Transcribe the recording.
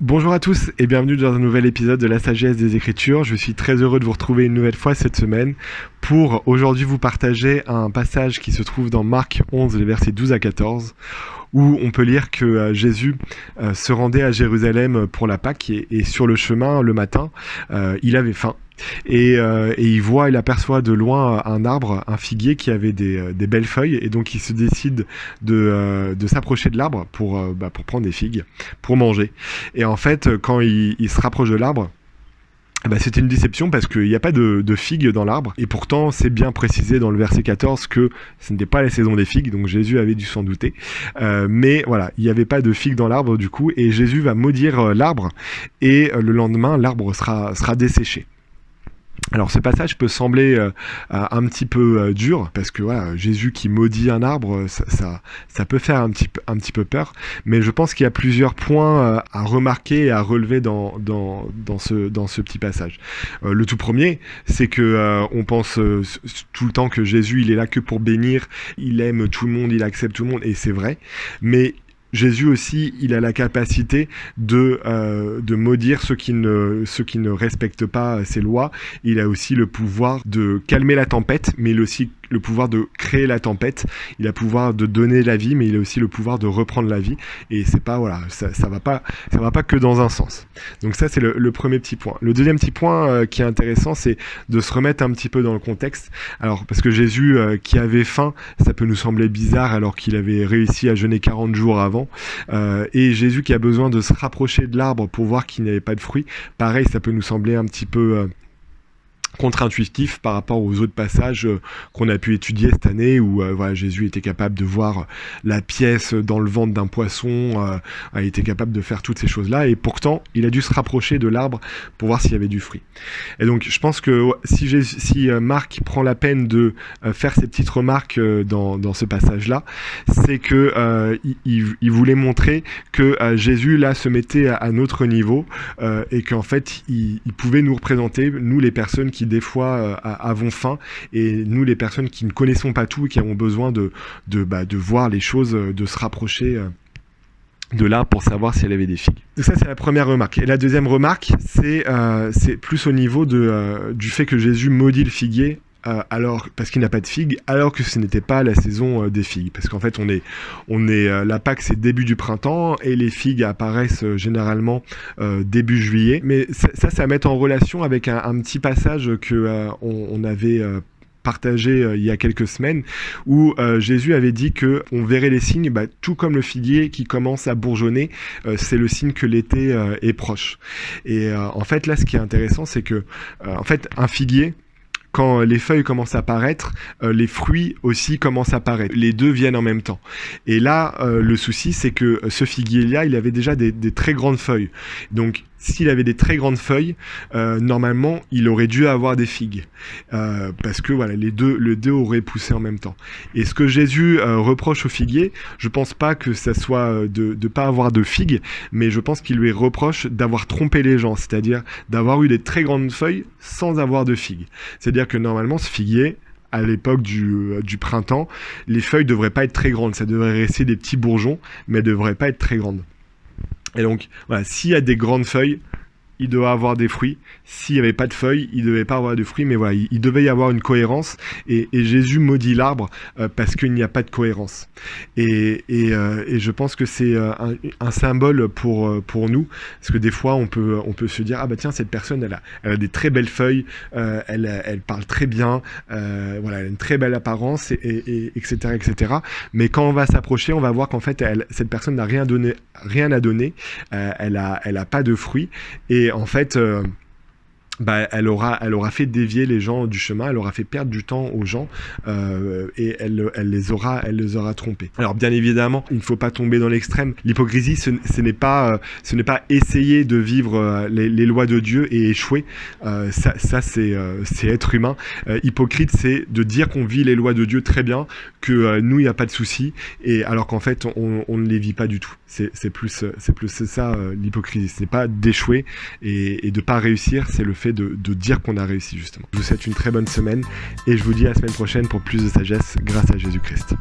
Bonjour à tous et bienvenue dans un nouvel épisode de la sagesse des Écritures. Je suis très heureux de vous retrouver une nouvelle fois cette semaine pour aujourd'hui vous partager un passage qui se trouve dans Marc 11, les versets 12 à 14, où on peut lire que Jésus se rendait à Jérusalem pour la Pâque et sur le chemin, le matin, il avait faim. Et il aperçoit de loin un arbre, un figuier qui avait des belles feuilles, et donc il se décide de s'approcher de l'arbre pour prendre des figues, pour manger. Et en fait, quand il se rapproche de l'arbre, c'était une déception parce qu'il n'y a pas de figues dans l'arbre, et pourtant c'est bien précisé dans le verset 14 que ce n'était pas la saison des figues, donc Jésus avait dû s'en douter. Mais voilà, il n'y avait pas de figues dans l'arbre du coup, et Jésus va maudire l'arbre, et le lendemain l'arbre sera desséché. Alors ce passage peut sembler un petit peu dur, parce que voilà, Jésus qui maudit un arbre, ça peut faire un petit peu peur, mais je pense qu'il y a plusieurs points à remarquer et à relever dans ce petit passage. Le tout premier, c'est que on pense tout le temps que Jésus il est là que pour bénir, il aime tout le monde, il accepte tout le monde, et c'est vrai, mais Jésus aussi, il a la capacité de maudire ceux qui ne respectent pas ses lois. Il a aussi le pouvoir de calmer la tempête, mais il a aussi le pouvoir de créer la tempête. Il a le pouvoir de donner la vie, mais il a aussi le pouvoir de reprendre la vie. Et c'est pas, voilà, ça va pas que dans un sens. Donc ça, c'est le premier petit point. Le deuxième petit point qui est intéressant, c'est de se remettre un petit peu dans le contexte. Alors, parce que Jésus qui avait faim, ça peut nous sembler bizarre alors qu'il avait réussi à jeûner 40 jours avant. Et Jésus qui a besoin de se rapprocher de l'arbre pour voir qu'il n'y avait pas de fruits, pareil, ça peut nous sembler un petit peu contre-intuitif par rapport aux autres passages qu'on a pu étudier cette année où Jésus était capable de voir la pièce dans le ventre d'un poisson, il était capable de faire toutes ces choses-là, et pourtant il a dû se rapprocher de l'arbre pour voir s'il y avait du fruit. Et donc je pense que si Marc prend la peine de faire ces petites remarques dans ce passage-là, c'est que il voulait montrer que Jésus là se mettait à notre niveau, et qu'en fait il pouvait nous représenter, nous les personnes qui des fois avons faim, et nous les personnes qui ne connaissons pas tout et qui avons besoin de voir les choses, de se rapprocher de là pour savoir si elle avait des figues. Donc ça c'est la première remarque. Et la deuxième remarque, c'est plus au niveau du fait que Jésus maudit le figuier parce qu'il n'a pas de figues, alors que ce n'était pas la saison des figues. Parce qu'en fait, la Pâque, c'est début du printemps, et les figues apparaissent généralement début juillet. Mais ça à mettre en relation avec un petit passage que on avait partagé il y a quelques semaines, où Jésus avait dit que on verrait les signes, tout comme le figuier qui commence à bourgeonner, c'est le signe que l'été est proche. Et en fait, là, ce qui est intéressant, c'est que en fait, un figuier, quand les feuilles commencent à apparaître, les fruits aussi commencent à apparaître. Les deux viennent en même temps. Et là, le souci, c'est que ce figuier-là, il avait déjà des très grandes feuilles. Donc, s'il avait des très grandes feuilles, normalement, il aurait dû avoir des figues. Parce que voilà, les deux auraient poussé en même temps. Et ce que Jésus reproche au figuier, je pense pas que ça soit de pas avoir de figues, mais je pense qu'il lui reproche d'avoir trompé les gens, c'est-à-dire d'avoir eu des très grandes feuilles sans avoir de figues. C'est-à-dire que normalement, ce figuier, à l'époque du printemps, les feuilles devraient pas être très grandes. Ça devrait rester des petits bourgeons, mais elles devraient pas être très grandes. Et donc, voilà, s'il y a des grandes feuilles, il doit avoir des fruits. S'il n'y avait pas de feuilles, il ne devait pas avoir de fruits, mais voilà, il devait y avoir une cohérence. Et Jésus maudit l'arbre parce qu'il n'y a pas de cohérence. Et je pense que c'est un symbole pour nous, parce que des fois, on peut se dire, tiens, cette personne, elle a des très belles feuilles, elle parle très bien, elle a une très belle apparence, etc., etc. Mais quand on va s'approcher, on va voir qu'en fait, cette personne n'a rien à donner, elle a pas de fruits, et en fait, elle aura fait dévier les gens du chemin, elle aura fait perdre du temps aux gens, et elle les aura trompés. Alors bien évidemment, il ne faut pas tomber dans l'extrême. L'hypocrisie, ce n'est pas essayer de vivre les lois de Dieu et échouer. Ça c'est être humain. Hypocrite, c'est de dire qu'on vit les lois de Dieu très bien, que nous il n'y a pas de souci, et alors qu'en fait on ne les vit pas du tout. C'est plus ça l'hypocrisie. Ce n'est pas d'échouer et de pas réussir, c'est le fait de dire qu'on a réussi justement. Je vous souhaite une très bonne semaine et je vous dis à la semaine prochaine pour plus de sagesse grâce à Jésus-Christ.